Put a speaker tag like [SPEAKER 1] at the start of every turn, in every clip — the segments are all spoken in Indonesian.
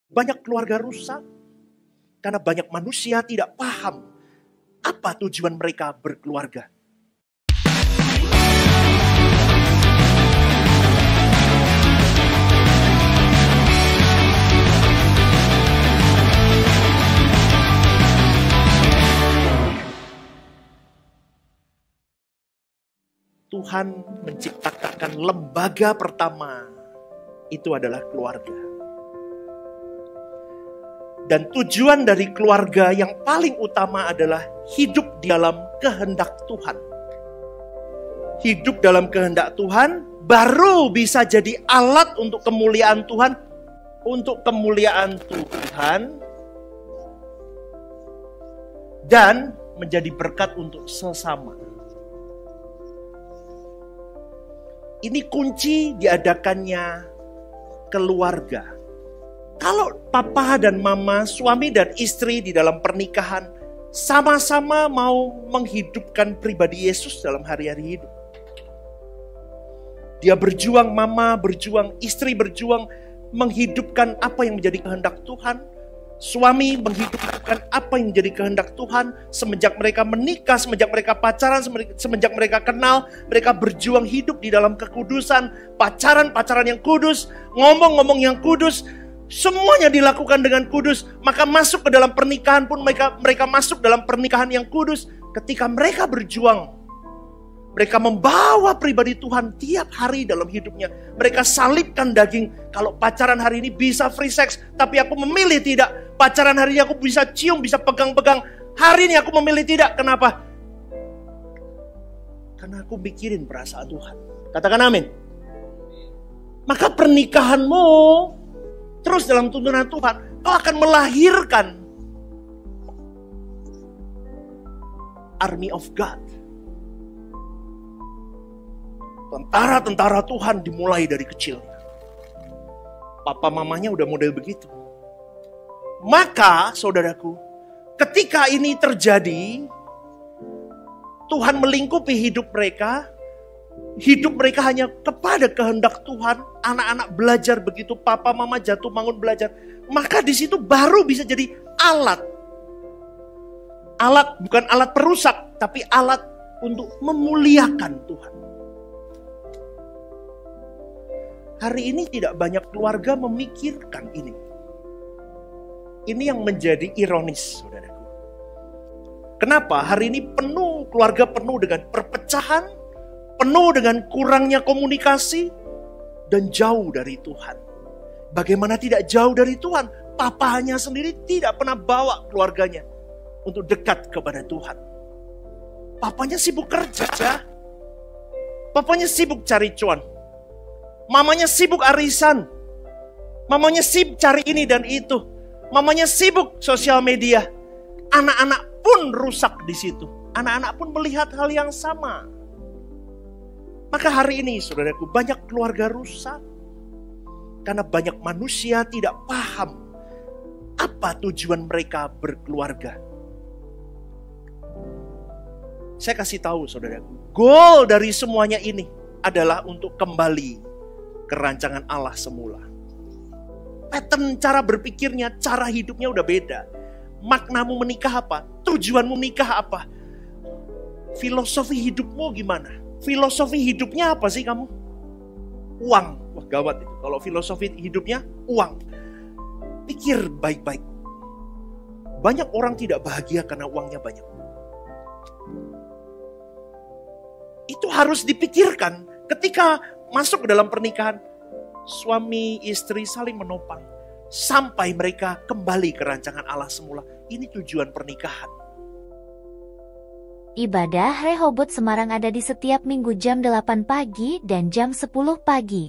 [SPEAKER 1] Banyak keluarga rusak karena banyak manusia tidak paham apa tujuan mereka berkeluarga. Tuhan menciptakan lembaga pertama, itu adalah keluarga. Dan tujuan dari keluarga yang paling utama adalah hidup di dalam kehendak Tuhan. Hidup dalam kehendak Tuhan baru bisa jadi alat untuk kemuliaan Tuhan. Untuk kemuliaan Tuhan. Dan menjadi berkat untuk sesama. Ini kunci diadakannya keluarga. Kalau papa dan mama, suami dan istri di dalam pernikahan sama-sama mau menghidupkan pribadi Yesus dalam hari-hari hidup. Dia berjuang, mama berjuang, istri berjuang menghidupkan apa yang menjadi kehendak Tuhan. Suami menghidupkan apa yang menjadi kehendak Tuhan. Semenjak mereka menikah, semenjak mereka pacaran, semenjak mereka kenal, mereka berjuang hidup di dalam kekudusan. Pacaran yang kudus, ngomong yang kudus. Semuanya dilakukan dengan kudus. Maka masuk ke dalam pernikahan pun mereka masuk dalam pernikahan yang kudus. Ketika mereka berjuang, mereka membawa pribadi Tuhan tiap hari dalam hidupnya. Mereka salibkan daging. Kalau pacaran hari ini bisa free sex, tapi aku memilih tidak. Pacaran hari ini aku bisa cium, bisa pegang-pegang. Hari ini aku memilih tidak. Kenapa? Karena aku mikirin perasaan Tuhan. Katakan amin. Maka pernikahanmu terus dalam tuntunan Tuhan, kau akan melahirkan army of God. Tentara-tentara Tuhan dimulai dari kecil. Papa mamanya udah model begitu. Maka saudaraku, ketika ini terjadi, Tuhan melingkupi hidup mereka. Hidup mereka hanya kepada kehendak Tuhan. Anak-anak belajar begitu, papa mama jatuh bangun belajar. Maka di situ baru bisa jadi alat. Alat bukan alat perusak, tapi alat untuk memuliakan Tuhan. Hari ini tidak banyak keluarga memikirkan ini. Ini yang menjadi ironis, saudaraku. Kenapa? Hari ini keluarga penuh dengan perpecahan, penuh dengan kurangnya komunikasi, dan jauh dari Tuhan. Bagaimana tidak jauh dari Tuhan? Papanya sendiri tidak pernah bawa keluarganya untuk dekat kepada Tuhan. Papanya sibuk kerja. Papanya sibuk cari cuan. Mamanya sibuk arisan. Mamanya sibuk cari ini dan itu. Mamanya sibuk sosial media. Anak-anak pun rusak di situ. Anak-anak pun melihat hal yang sama. Maka hari ini saudaraku, banyak keluarga rusak. Karena banyak manusia tidak paham apa tujuan mereka berkeluarga. Saya kasih tahu saudaraku, goal dari semuanya ini adalah untuk kembali ke rancangan Allah semula. Pattern cara berpikirnya, cara hidupnya udah beda. Maknamu menikah apa? Tujuanmu menikah apa? Filosofi hidupmu gimana? Filosofi hidupnya apa sih kamu? Uang. Wah gawat itu. Kalau filosofi hidupnya uang. Pikir baik-baik. Banyak orang tidak bahagia karena uangnya banyak. Itu harus dipikirkan ketika masuk ke dalam pernikahan. Suami istri saling menopang sampai mereka kembali ke rancangan Allah semula. Ini tujuan pernikahan.
[SPEAKER 2] Ibadah Rehoboth Semarang ada di setiap minggu jam 8 pagi dan jam 10 pagi.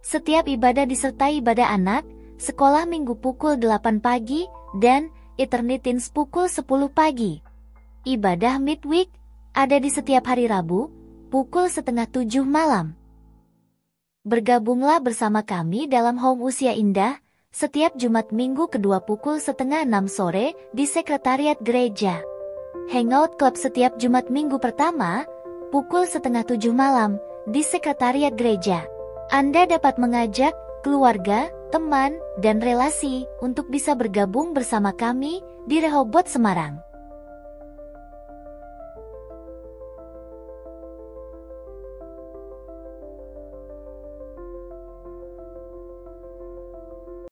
[SPEAKER 2] Setiap ibadah disertai ibadah anak, sekolah minggu pukul 8 pagi, dan Eternity Teens pukul 10 pagi. Ibadah midweek ada di setiap hari Rabu, pukul 6:30 malam. Bergabunglah bersama kami dalam Home Usia Indah, setiap Jumat Minggu kedua pukul 5:30 sore di Sekretariat Gereja. Hangout Club setiap Jumat Minggu pertama, pukul 6:30 malam, di Sekretariat Gereja. Anda dapat mengajak keluarga, teman, dan relasi untuk bisa bergabung bersama kami di Rehoboth Semarang.